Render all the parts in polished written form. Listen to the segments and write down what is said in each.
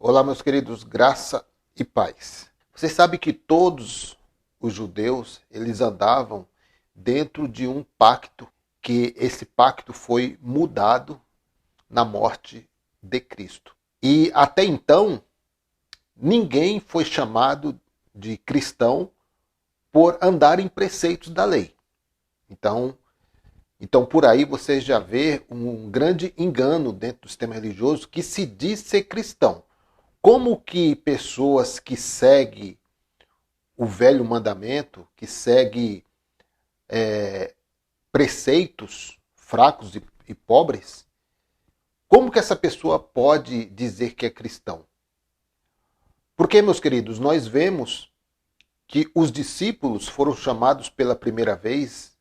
Olá, meus queridos, graça e paz. Você sabe que todos os judeus, eles andavam dentro de um pacto, que esse pacto foi mudado na morte de Cristo. E até então, ninguém foi chamado de cristão por andar em preceitos da lei. Então por aí você já vê um grande engano dentro do sistema religioso que se diz ser cristão. Como que pessoas que seguem o velho mandamento, que seguem preceitos fracos e pobres, como que essa pessoa pode dizer que é cristão? Porque, meus queridos, nós vemos que os discípulos foram chamados pela primeira vez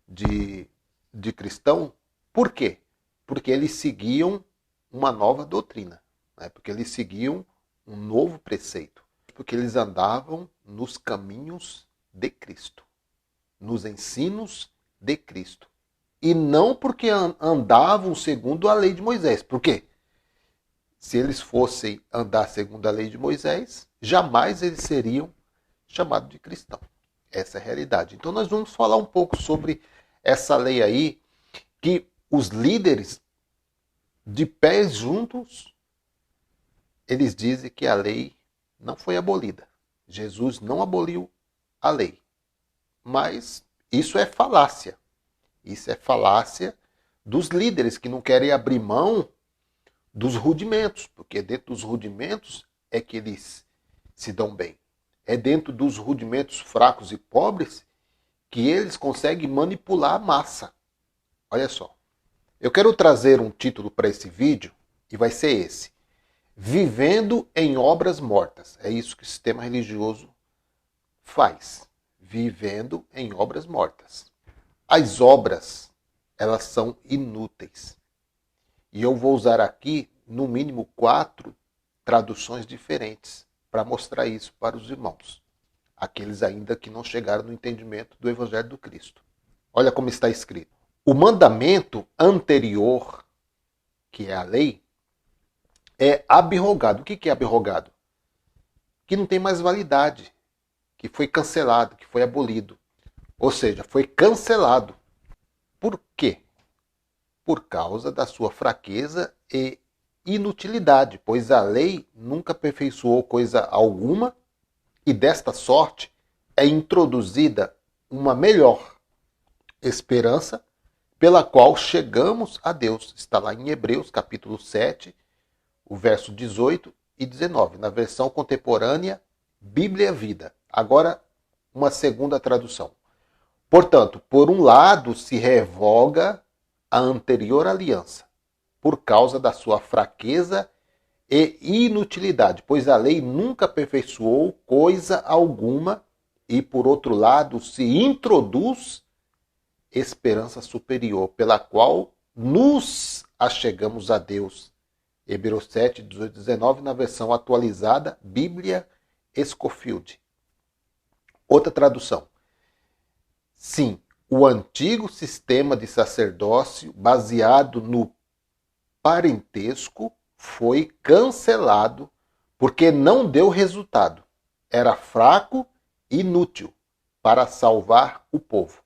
de cristão. Por quê? Porque eles seguiam uma nova doutrina. Porque eles seguiam um novo preceito, porque eles andavam nos caminhos de Cristo, nos ensinos de Cristo, e não porque andavam segundo a lei de Moisés. Por quê? Se eles fossem andar segundo a lei de Moisés, jamais eles seriam chamados de cristão. Essa é a realidade. Então nós vamos falar um pouco sobre essa lei aí, que os líderes, de pés juntos, eles dizem que a lei não foi abolida. Jesus não aboliu a lei. Mas isso é falácia. Isso é falácia dos líderes que não querem abrir mão dos rudimentos, porque dentro dos rudimentos é que eles se dão bem. É dentro dos rudimentos fracos e pobres que eles conseguem manipular a massa. Olha só. Eu quero trazer um título para esse vídeo e vai ser esse: Vivendo em obras mortas. É isso que o sistema religioso faz. Vivendo em obras mortas. As obras, elas são inúteis. E eu vou usar aqui, no mínimo, 4 traduções diferentes para mostrar isso para os irmãos. Aqueles ainda que não chegaram no entendimento do Evangelho do Cristo. Olha como está escrito. O mandamento anterior, que é a lei, é abrogado. O que é abrogado? Que não tem mais validade, que foi cancelado, que foi abolido. Ou seja, foi cancelado. Por quê? Por causa da sua fraqueza e inutilidade, pois a lei nunca aperfeiçoou coisa alguma, e desta sorte é introduzida uma melhor esperança pela qual chegamos a Deus. Está lá em Hebreus capítulo 7, o verso 18 e 19, na versão contemporânea, Bíblia Vida. Agora, uma segunda tradução. Portanto, por um lado se revoga a anterior aliança, por causa da sua fraqueza e inutilidade, pois a lei nunca aperfeiçoou coisa alguma, e por outro lado se introduz esperança superior, pela qual nos achegamos a Deus. Hebreus 7, 18 e 19, na versão atualizada, Bíblia Scofield. Outra tradução. Sim, o antigo sistema de sacerdócio, baseado no parentesco, foi cancelado porque não deu resultado. Era fraco e inútil para salvar o povo.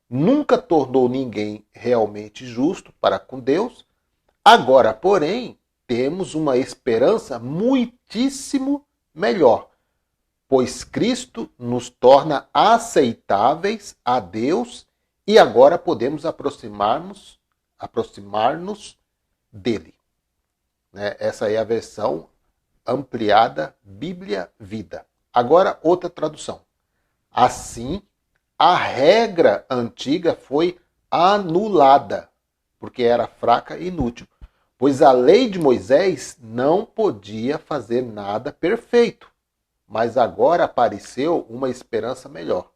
Nunca tornou ninguém realmente justo para com Deus. Agora, porém, temos uma esperança muitíssimo melhor, pois Cristo nos torna aceitáveis a Deus e agora podemos aproximar-nos dele. Essa é a versão ampliada Bíblia Vida. Agora, outra tradução. Assim, a regra antiga foi anulada, porque era fraca e inútil, pois a lei de Moisés não podia fazer nada perfeito, mas agora apareceu uma esperança melhor.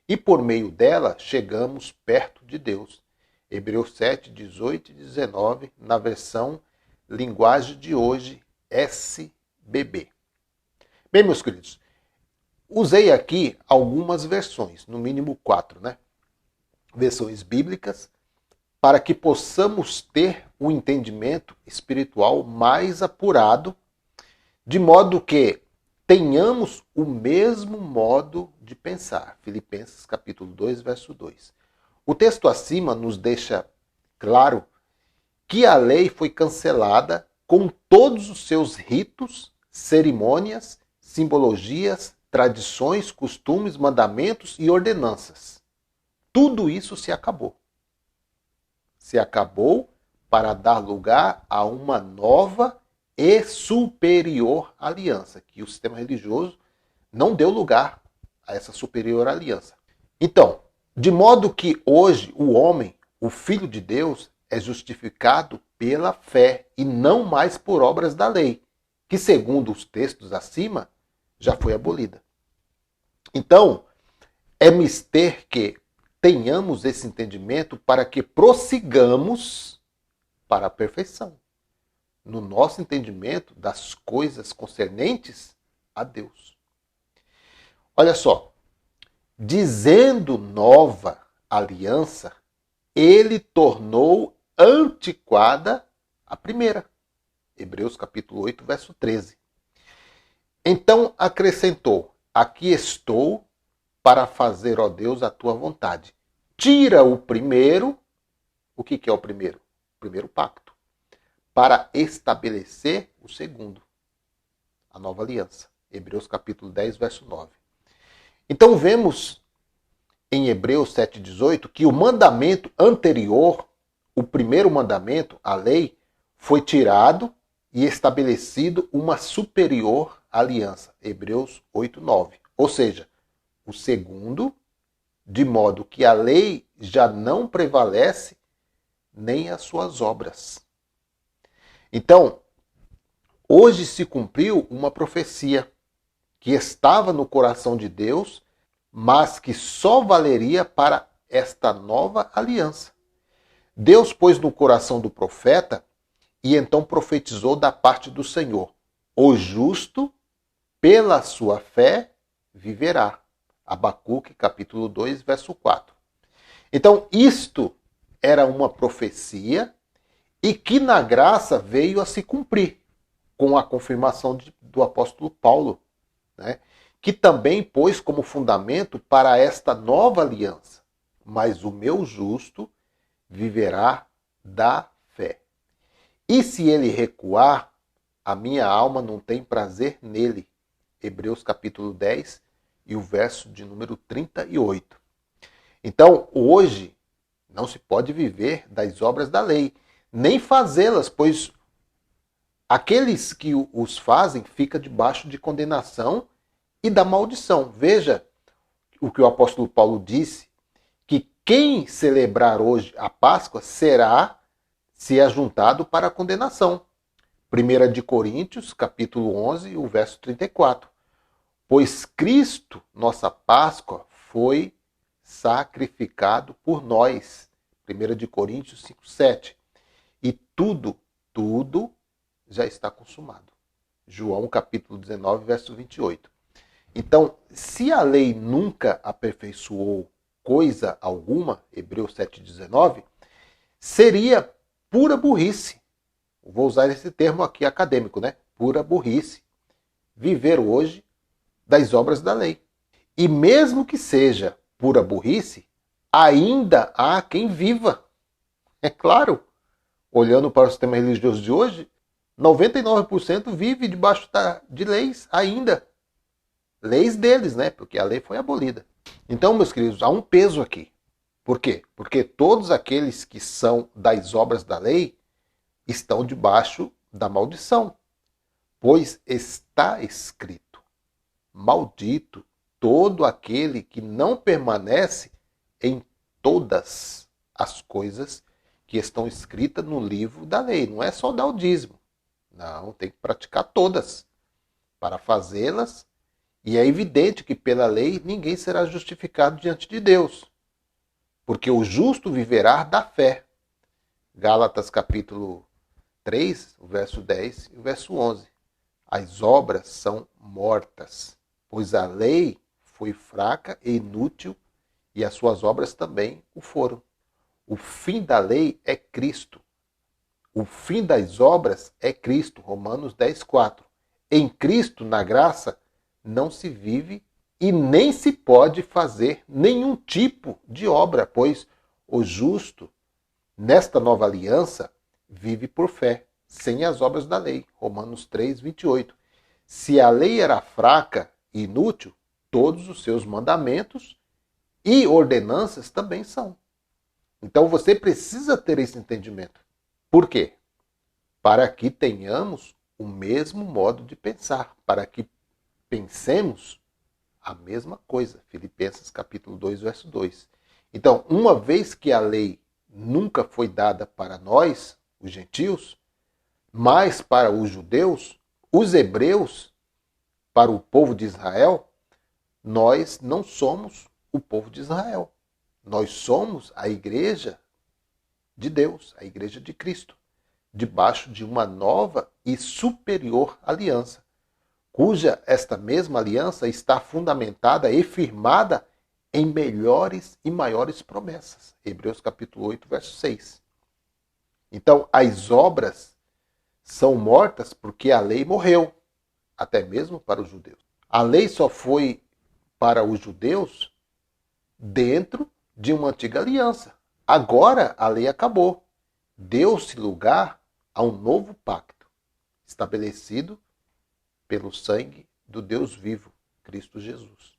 E por meio dela chegamos perto de Deus. Hebreus 7, 18 e 19, na versão linguagem de hoje, SBB. Bem, meus queridos, usei aqui algumas versões, no mínimo 4, versões bíblicas, para que possamos ter um entendimento espiritual mais apurado de modo que tenhamos o mesmo modo de pensar. Filipenses capítulo 2, verso 2. O texto acima nos deixa claro que a lei foi cancelada com todos os seus ritos, cerimônias, simbologias, tradições, costumes, mandamentos e ordenanças. Tudo isso se acabou. Se acabou para dar lugar a uma nova e superior aliança, que o sistema religioso não deu lugar a essa superior aliança. Então, de modo que hoje o homem, o Filho de Deus, é justificado pela fé e não mais por obras da lei, que segundo os textos acima, já foi abolida. Então, é mister que tenhamos esse entendimento para que prossigamos para a perfeição, no nosso entendimento das coisas concernentes a Deus. Olha só, dizendo nova aliança, ele tornou antiquada a primeira. Hebreus capítulo 8, verso 13. Então acrescentou: aqui estou para fazer, ó Deus, a tua vontade. Tira o primeiro. O que é o primeiro? O primeiro pacto. Para estabelecer o segundo. A nova aliança. Hebreus capítulo 10, verso 9. Então vemos em Hebreus 7,18 que o mandamento anterior, o primeiro mandamento, a lei, foi tirado e estabelecido uma superior aliança. Hebreus 8,9. Ou seja, o segundo, de modo que a lei já não prevalece nem as suas obras. Então, hoje se cumpriu uma profecia que estava no coração de Deus, mas que só valeria para esta nova aliança. Deus pôs no coração do profeta e então profetizou da parte do Senhor: o justo, pela sua fé, viverá. Abacuque, capítulo 2, verso 4. Então, isto era uma profecia e que na graça veio a se cumprir com a confirmação do apóstolo Paulo, né? Que também pôs como fundamento para esta nova aliança: mas o meu justo viverá da fé. E se ele recuar, a minha alma não tem prazer nele. Hebreus capítulo 10 e o verso de número 38. Então, hoje, não se pode viver das obras da lei, nem fazê-las, pois aqueles que os fazem ficam debaixo de condenação e da maldição. Veja o que o apóstolo Paulo disse, que quem celebrar hoje a Páscoa será se ajuntado para a condenação. 1 de Coríntios, capítulo 11, o verso 34. Pois Cristo, nossa Páscoa, foi sacrificado por nós. 1 de Coríntios 5, 7. E tudo já está consumado. João capítulo 19, verso 28. Então, se a lei nunca aperfeiçoou coisa alguma, Hebreus 7,19, seria pura burrice. Vou usar esse termo aqui acadêmico, né? Pura burrice. Viver hoje das obras da lei. E mesmo que seja pura burrice, ainda há quem viva. É claro, olhando para o sistema religioso de hoje, 99% vive debaixo de leis ainda. Leis deles, né? Porque a lei foi abolida. Então, meus queridos, há um peso aqui. Por quê? Porque todos aqueles que são das obras da lei estão debaixo da maldição. Pois está escrito: maldito todo aquele que não permanece em todas as coisas que estão escritas no livro da lei. Não é só dar o dízimo. Não, tem que praticar todas para fazê-las. E é evidente que pela lei ninguém será justificado diante de Deus, porque o justo viverá da fé. Gálatas capítulo 3, o verso 10 e o verso 11. As obras são mortas, pois a lei foi fraca e inútil e as suas obras também o foram. O fim da lei é Cristo. O fim das obras é Cristo. Romanos 10, 4. em Cristo, na graça, não se vive e nem se pode fazer nenhum tipo de obra, pois o justo, nesta nova aliança, vive por fé, sem as obras da lei. Romanos 3, 28. Se a lei era fraca e inútil, todos os seus mandamentos e ordenanças também são. Então você precisa ter esse entendimento. Por quê? Para que tenhamos o mesmo modo de pensar, para que pensemos a mesma coisa. Filipenses capítulo 2, verso 2. Então, uma vez que a lei nunca foi dada para nós, os gentios, mas para os judeus, os hebreus, para o povo de Israel, nós não somos o povo de Israel. Nós somos a igreja de Deus, a igreja de Cristo, debaixo de uma nova e superior aliança, cuja esta mesma aliança está fundamentada e firmada em melhores e maiores promessas. Hebreus capítulo 8, verso 6. Então, as obras são mortas porque a lei morreu, até mesmo para os judeus. A lei só foi para os judeus dentro de uma antiga aliança. Agora a lei acabou. Deu-se lugar a um novo pacto, estabelecido pelo sangue do Deus vivo, Cristo Jesus.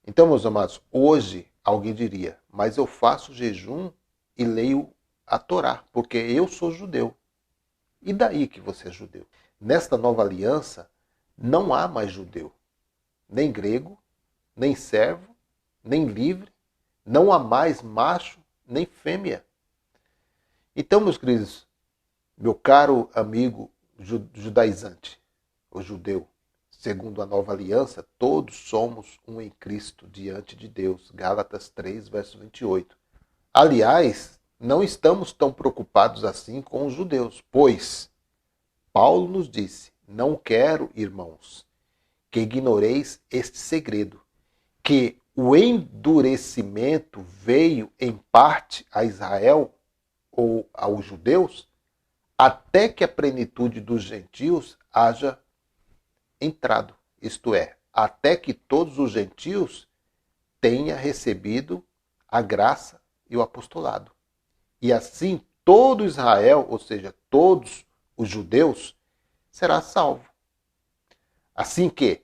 Então, meus amados, hoje alguém diria, mas eu faço jejum e leio a Torá, porque eu sou judeu. E daí que você é judeu? Nesta nova aliança, não há mais judeu, nem grego, nem servo, nem livre, não há mais macho, nem fêmea. Então, meus queridos, meu caro amigo judaizante, o judeu, segundo a nova aliança, todos somos um em Cristo diante de Deus. Gálatas 3, verso 28. Aliás, não estamos tão preocupados assim com os judeus, pois Paulo nos disse, não quero, irmãos, que ignoreis este segredo, que o endurecimento veio em parte a Israel ou aos judeus, até que a plenitude dos gentios haja entrado, isto é, até que todos os gentios tenham recebido a graça e o apostolado. E assim todo Israel, ou seja, todos os judeus, será salvo. Assim que,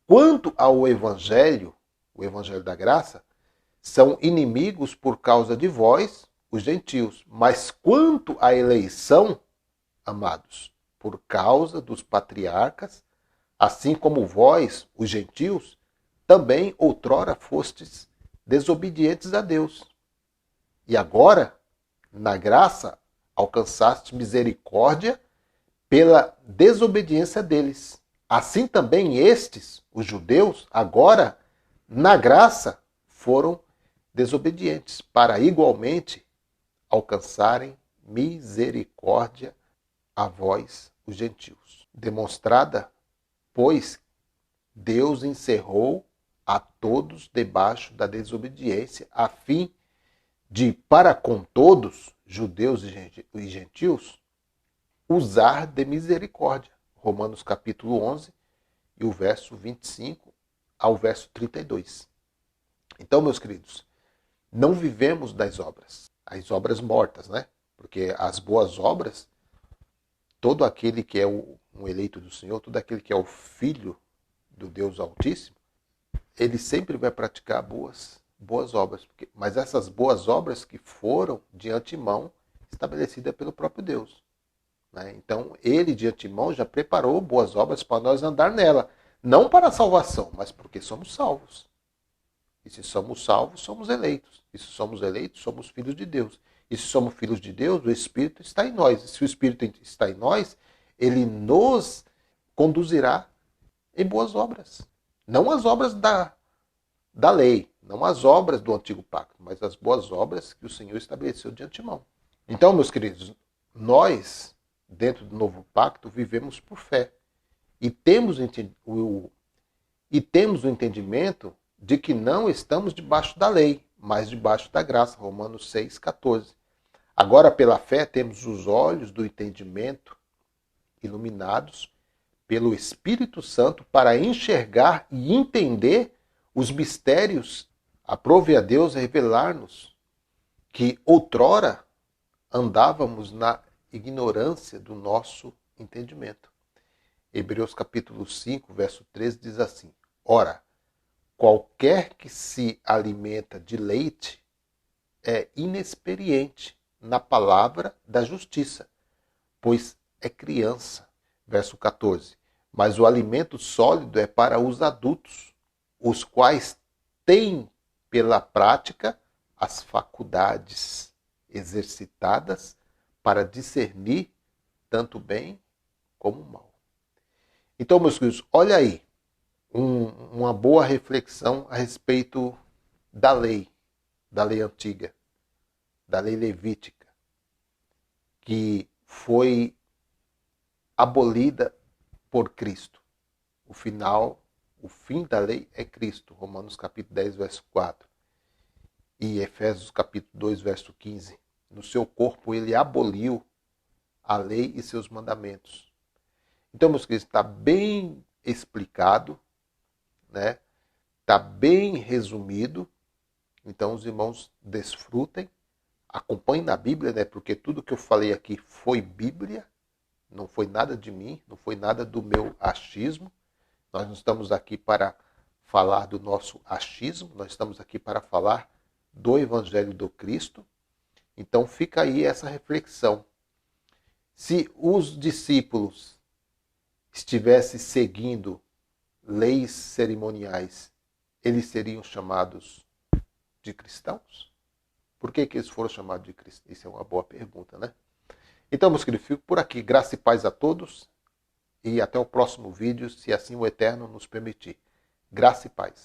quanto ao evangelho, o evangelho da graça, são inimigos por causa de vós, os gentios. Mas quanto à eleição, amados, por causa dos patriarcas, assim como vós, os gentios, também outrora fostes desobedientes a Deus. E agora, na graça, alcançaste misericórdia pela desobediência deles. Assim também estes, os judeus, agora, na graça, foram desobedientes, para igualmente alcançarem misericórdia a vós, os gentios. Demonstrada, pois, Deus encerrou a todos debaixo da desobediência, a fim de, para com todos, judeus e gentios, usar de misericórdia. Romanos capítulo 11, e o verso 25 ao verso 32. Então, meus queridos, não vivemos das obras, as obras mortas, né? Porque as boas obras, todo aquele que é um eleito do Senhor, todo aquele que é o filho do Deus Altíssimo, ele sempre vai praticar boas obras. Mas essas boas obras que foram de antemão estabelecidas pelo próprio Deus. Né? Então, ele de antemão já preparou boas obras para nós andar nela. Não para a salvação, mas porque somos salvos. E se somos salvos, somos eleitos. E se somos eleitos, somos filhos de Deus. E se somos filhos de Deus, o Espírito está em nós. E se o Espírito está em nós, ele nos conduzirá em boas obras. Não as obras da lei, não as obras do antigo pacto, mas as boas obras que o Senhor estabeleceu de antemão. Então, meus queridos, nós, dentro do novo pacto, vivemos por fé. E temos o entendimento de que não estamos debaixo da lei, mas debaixo da graça. Romanos 6, 14. Agora, pela fé, temos os olhos do entendimento iluminados pelo Espírito Santo para enxergar e entender os mistérios. Aprove a Deus revelar-nos que outrora andávamos na ignorância do nosso entendimento. Hebreus capítulo 5, verso 13 diz assim: Ora, qualquer que se alimenta de leite é inexperiente na palavra da justiça, pois é criança. Verso 14. Mas o alimento sólido é para os adultos, os quais têm pela prática as faculdades exercitadas para discernir tanto bem como o mal. Então, meus queridos, olha aí uma boa reflexão a respeito da lei antiga, da lei levítica, que foi abolida por Cristo. O fim da lei é Cristo. Romanos capítulo 10, verso 4. E Efésios capítulo 2, verso 15. No seu corpo ele aboliu a lei e seus mandamentos. Então, meus queridos, está bem explicado, né? Está bem resumido. Então, os irmãos desfrutem, acompanhem na Bíblia, né? Porque tudo que eu falei aqui foi Bíblia. Não foi nada de mim, não foi nada do meu achismo. Nós não estamos aqui para falar do nosso achismo, nós estamos aqui para falar do Evangelho do Cristo. Então fica aí essa reflexão. Se os discípulos estivessem seguindo leis cerimoniais, eles seriam chamados de cristãos? Por que eles foram chamados de cristãos? Isso é uma boa pergunta, né? Então, meus queridos, fico por aqui. Graça e paz a todos. E até o próximo vídeo, se assim o Eterno nos permitir. Graça e paz.